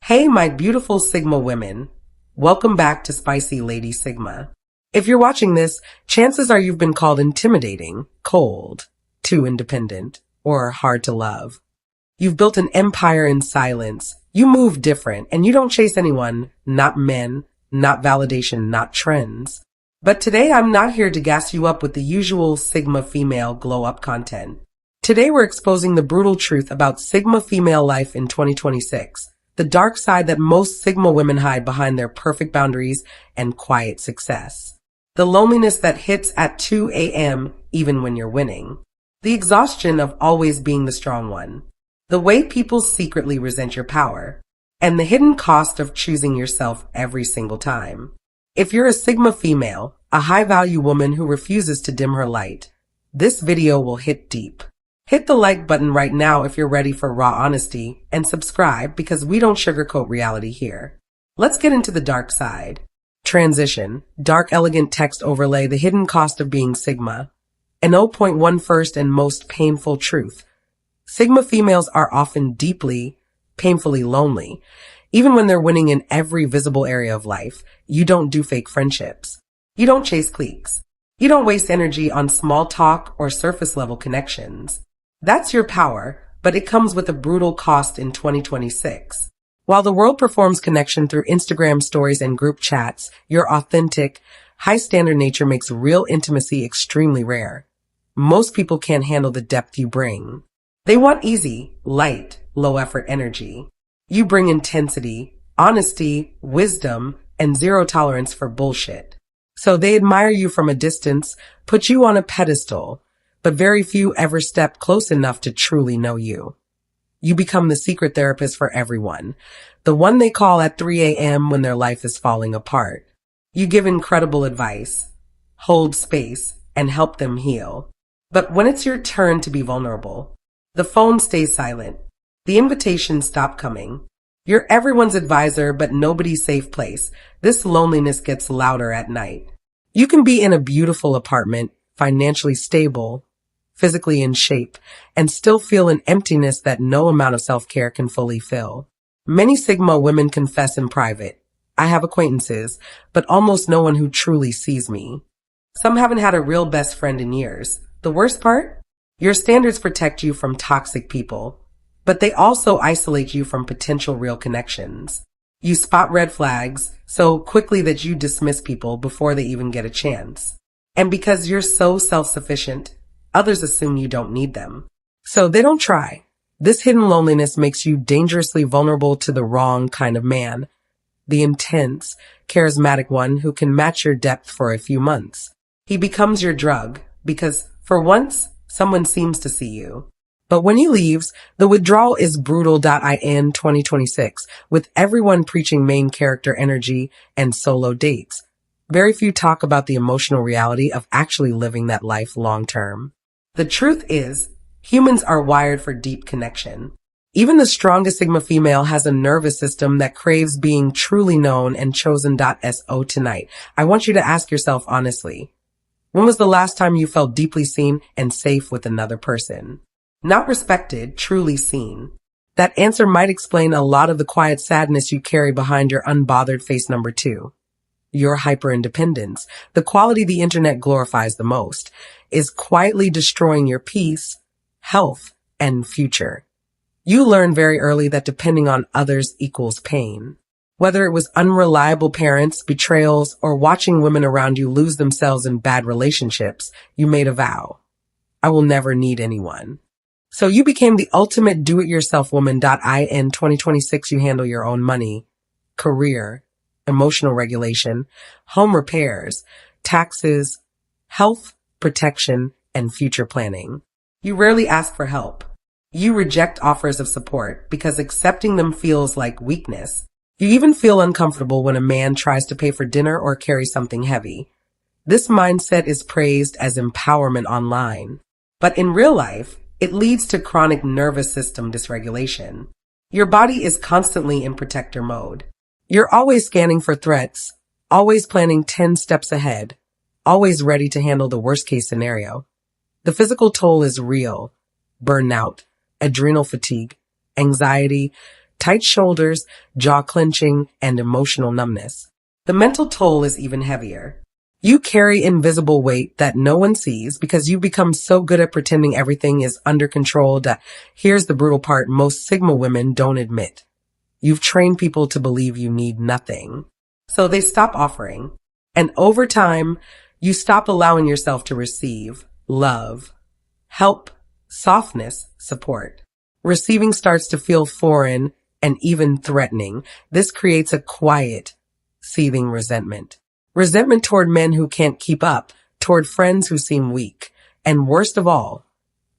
Hey, my beautiful Sigma women. Welcome back to SpicyLady-Sigma. If you're watching this, chances are you've been called intimidating, cold, too independent, or hard to love. You've built an empire in silence. You move different, and you don't chase anyone, not men, not validation, not trends. But today I'm not here to gas you up with the usual Sigma female glow-up content. Today we're exposing the brutal truth about Sigma female life in 2026. The dark side that most Sigma women hide behind their perfect boundaries and quiet success. The loneliness that hits at 2 a.m. even when you're winning. The exhaustion of always being the strong one. The way people secretly resent your power. And the hidden cost of choosing yourself every single time. If you're a Sigma female, a high-value woman who refuses to dim her light, this video will hit deep. Hit the like button right now if you're ready for raw honesty, and subscribe because we don't sugarcoat reality here. Let's get into the dark side. Transition, dark elegant text overlay, the hidden cost of being Sigma. An 0.1 first and most painful truth. Sigma females are often deeply, painfully lonely. Even when they're winning in every visible area of life, you don't do fake friendships. You don't chase cliques. You don't waste energy on small talk or surface level connections. That's your power, but it comes with a brutal cost in 2026. While the world performs connection through Instagram stories and group chats, your authentic, high-standard nature makes real intimacy extremely rare. Most people can't handle the depth you bring. They want easy, light, low-effort energy. You bring intensity, honesty, wisdom, and zero tolerance for bullshit. So they admire you from a distance, put you on a pedestal, but very few ever step close enough to truly know you. You become the secret therapist for everyone, the one they call at 3 a.m. when their life is falling apart. You give incredible advice, hold space, and help them heal. But when it's your turn to be vulnerable, the phone stays silent. The invitations stop coming. You're everyone's advisor, but nobody's safe place. This loneliness gets louder at night. You can be in a beautiful apartment, financially stable, physically in shape, and still feel an emptiness that no amount of self-care can fully fill. Many Sigma women confess in private. I have acquaintances, but almost no one who truly sees me. Some haven't had a real best friend in years. The worst part? Your standards protect you from toxic people, but they also isolate you from potential real connections. You spot red flags so quickly that you dismiss people before they even get a chance. And because you're so self-sufficient, others assume you don't need them. So they don't try. This hidden loneliness makes you dangerously vulnerable to the wrong kind of man. The intense, charismatic one who can match your depth for a few months. He becomes your drug because, for once, someone seems to see you. But when he leaves, the withdrawal is brutal. In 2026, with everyone preaching main character energy and solo dates. Very few talk about the emotional reality of actually living that life long term. The truth is, humans are wired for deep connection. Even the strongest Sigma female has a nervous system that craves being truly known and chosen. So tonight, I want you to ask yourself honestly, when was the last time you felt deeply seen and safe with another person? Not respected, truly seen. That answer might explain a lot of the quiet sadness you carry behind your unbothered face. Number 2. Your hyper-independence, the quality the internet glorifies the most, is quietly destroying your peace, health, and future. You learn very early that depending on others equals pain. Whether it was unreliable parents, betrayals, or watching women around you lose themselves in bad relationships, you made a vow. I will never need anyone. So you became the ultimate do-it-yourself woman. In 2026, you handle your own money, career, emotional regulation, home repairs, taxes, health, protection, and future planning. You rarely ask for help. You reject offers of support because accepting them feels like weakness. You even feel uncomfortable when a man tries to pay for dinner or carry something heavy. This mindset is praised as empowerment online. But in real life, it leads to chronic nervous system dysregulation. Your body is constantly in protector mode. You're always scanning for threats, always planning 10 steps ahead, always ready to handle the worst case scenario. The physical toll is real. Burnout, adrenal fatigue, anxiety, tight shoulders, jaw clenching, and emotional numbness. The mental toll is even heavier. You carry invisible weight that no one sees because you become so good at pretending everything is under control that here's the brutal part most Sigma women don't admit. You've trained people to believe you need nothing. So they stop offering. And over time, you stop allowing yourself to receive love, help, softness, support. Receiving starts to feel foreign and even threatening. This creates a quiet, seething resentment. Resentment toward men who can't keep up, toward friends who seem weak, and worst of all,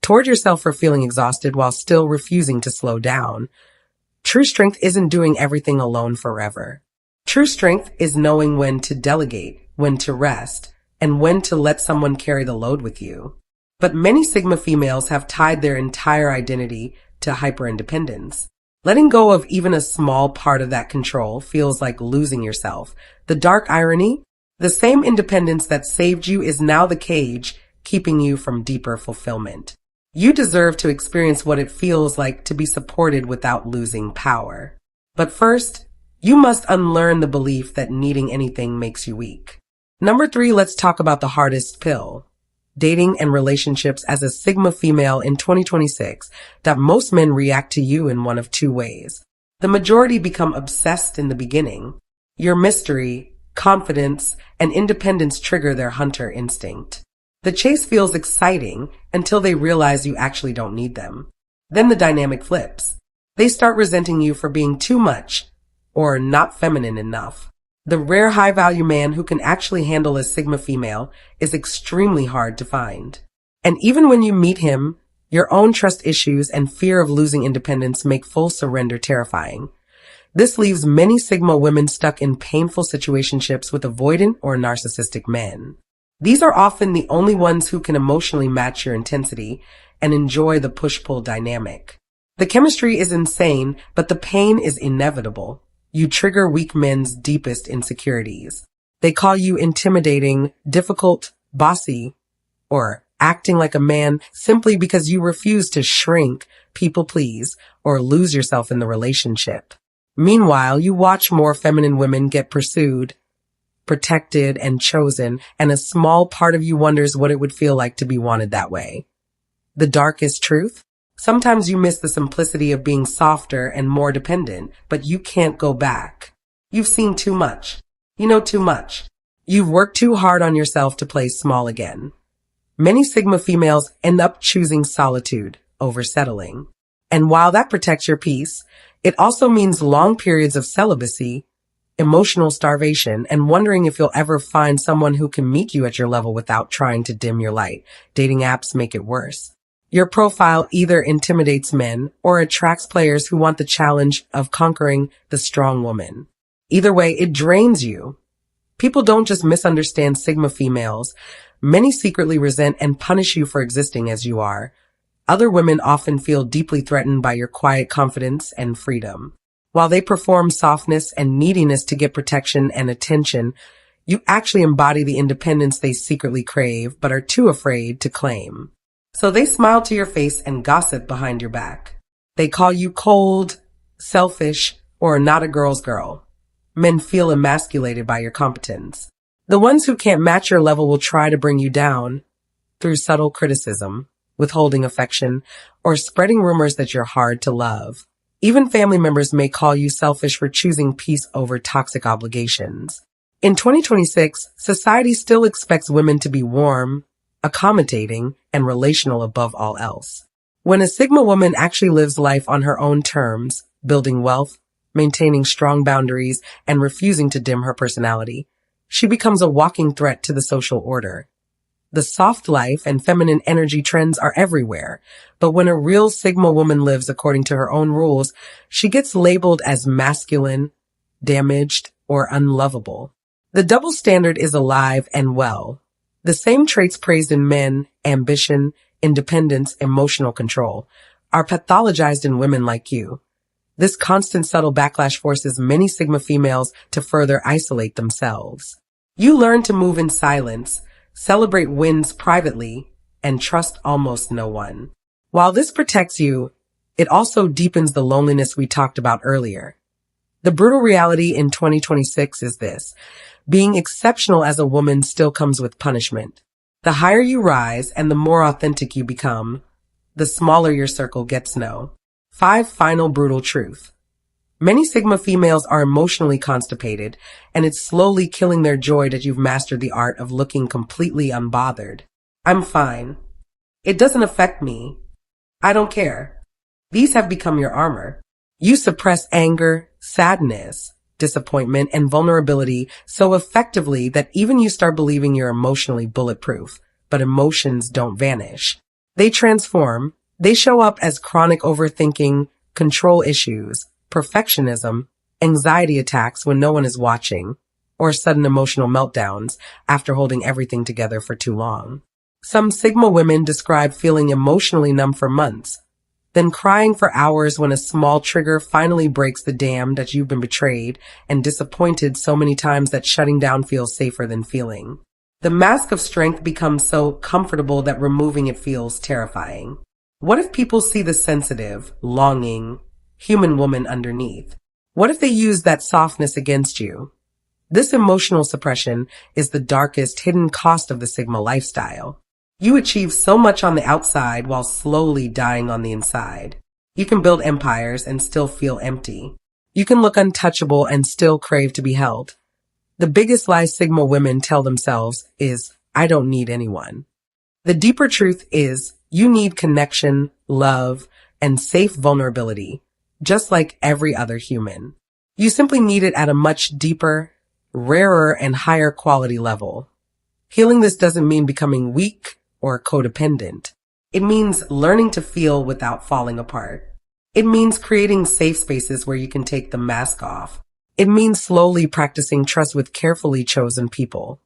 toward yourself for feeling exhausted while still refusing to slow down. True strength isn't doing everything alone forever. True strength is knowing when to delegate, when to rest, and when to let someone carry the load with you. But many Sigma females have tied their entire identity to hyperindependence. Letting go of even a small part of that control feels like losing yourself. The dark irony? The same independence that saved you is now the cage keeping you from deeper fulfillment. You deserve to experience what it feels like to be supported without losing power. But first, you must unlearn the belief that needing anything makes you weak. Number 3, let's talk about the hardest pill. Dating and relationships as a Sigma female in 2026, that most men react to you in one of two ways. The majority become obsessed in the beginning. Your mystery, confidence, and independence trigger their hunter instinct. The chase feels exciting until they realize you actually don't need them. Then the dynamic flips. They start resenting you for being too much or not feminine enough. The rare high-value man who can actually handle a Sigma female is extremely hard to find. And even when you meet him, your own trust issues and fear of losing independence make full surrender terrifying. This leaves many Sigma women stuck in painful situationships with avoidant or narcissistic men. These are often the only ones who can emotionally match your intensity and enjoy the push-pull dynamic. The chemistry is insane, but the pain is inevitable. You trigger weak men's deepest insecurities. They call you intimidating, difficult, bossy, or acting like a man simply because you refuse to shrink, people please, or lose yourself in the relationship. Meanwhile, you watch more feminine women get pursued, protected, and chosen, and a small part of you wonders what it would feel like to be wanted that way. The darkest truth? Sometimes you miss the simplicity of being softer and more dependent, but you can't go back. You've seen too much. You know too much. You've worked too hard on yourself to play small again. Many Sigma females end up choosing solitude over settling. And while that protects your peace, it also means long periods of celibacy, emotional starvation, and wondering if you'll ever find someone who can meet you at your level without trying to dim your light. Dating apps make it worse. Your profile either intimidates men or attracts players who want the challenge of conquering the strong woman. Either way, it drains you. People don't just misunderstand Sigma females. Many secretly resent and punish you for existing as you are. Other women often feel deeply threatened by your quiet confidence and freedom. While they perform softness and neediness to get protection and attention, you actually embody the independence they secretly crave but are too afraid to claim. So they smile to your face and gossip behind your back. They call you cold, selfish, or not a girl's girl. Men feel emasculated by your competence. The ones who can't match your level will try to bring you down through subtle criticism, withholding affection, or spreading rumors that you're hard to love. Even family members may call you selfish for choosing peace over toxic obligations. In 2026, society still expects women to be warm, accommodating, and relational above all else. When a Sigma woman actually lives life on her own terms, building wealth, maintaining strong boundaries, and refusing to dim her personality, she becomes a walking threat to the social order. The soft life and feminine energy trends are everywhere, but when a real Sigma woman lives according to her own rules, she gets labeled as masculine, damaged, or unlovable. The double standard is alive and well. The same traits praised in men, ambition, independence, emotional control, are pathologized in women like you. This constant subtle backlash forces many Sigma females to further isolate themselves. You learn to move in silence, celebrate wins privately, and trust almost no one. While this protects you, it also deepens the loneliness we talked about earlier. The brutal reality in 2026 is this: being exceptional as a woman still comes with punishment. The higher you rise and the more authentic you become, the smaller your circle gets to know. 5 final brutal truth. Many Sigma females are emotionally constipated, and it's slowly killing their joy that you've mastered the art of looking completely unbothered. I'm fine. It doesn't affect me. I don't care. These have become your armor. You suppress anger, sadness, disappointment, and vulnerability so effectively that even you start believing you're emotionally bulletproof. But emotions don't vanish. They transform. They show up as chronic overthinking, control issues, perfectionism, anxiety attacks when no one is watching, or sudden emotional meltdowns after holding everything together for too long. Some Sigma women describe feeling emotionally numb for months, then crying for hours when a small trigger finally breaks the dam that you've been betrayed and disappointed so many times that shutting down feels safer than feeling. The mask of strength becomes so comfortable that removing it feels terrifying. What if people see the sensitive, longing, human woman underneath? What if they use that softness against you? This emotional suppression is the darkest hidden cost of the Sigma lifestyle. You achieve so much on the outside while slowly dying on the inside. You can build empires and still feel empty. You can look untouchable and still crave to be held. The biggest lie Sigma women tell themselves is, I don't need anyone. The deeper truth is, you need connection, love, and safe vulnerability, just like every other human. You simply need it at a much deeper, rarer, and higher quality level. Healing this doesn't mean becoming weak or codependent. It means learning to feel without falling apart. It means creating safe spaces where you can take the mask off. It means slowly practicing trust with carefully chosen people.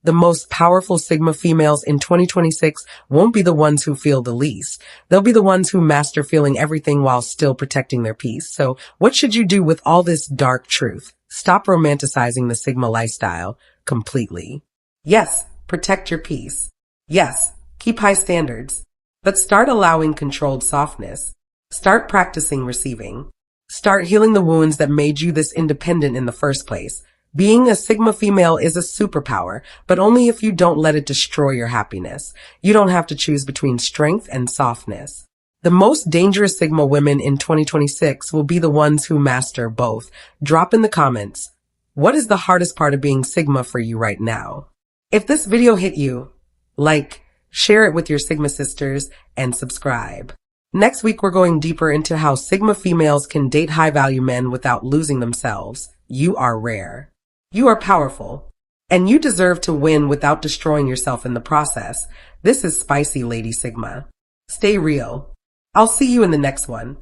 The most powerful Sigma females in 2026 won't be the ones who feel the least. They'll be the ones who master feeling everything while still protecting their peace. So what should you do with all this dark truth? Stop romanticizing the Sigma lifestyle completely. Yes, protect your peace. Yes, keep high standards. But start allowing controlled softness. Start practicing receiving. Start healing the wounds that made you this independent in the first place. Being a Sigma female is a superpower, but only if you don't let it destroy your happiness. You don't have to choose between strength and softness. The most dangerous Sigma women in 2026 will be the ones who master both. Drop in the comments, what is the hardest part of being Sigma for you right now? If this video hit you, like, share it with your Sigma sisters, and subscribe. Next week, we're going deeper into how Sigma females can date high-value men without losing themselves. You are rare. You are powerful. And you deserve to win without destroying yourself in the process. This is Spicy Lady Sigma. Stay real. I'll see you in the next one.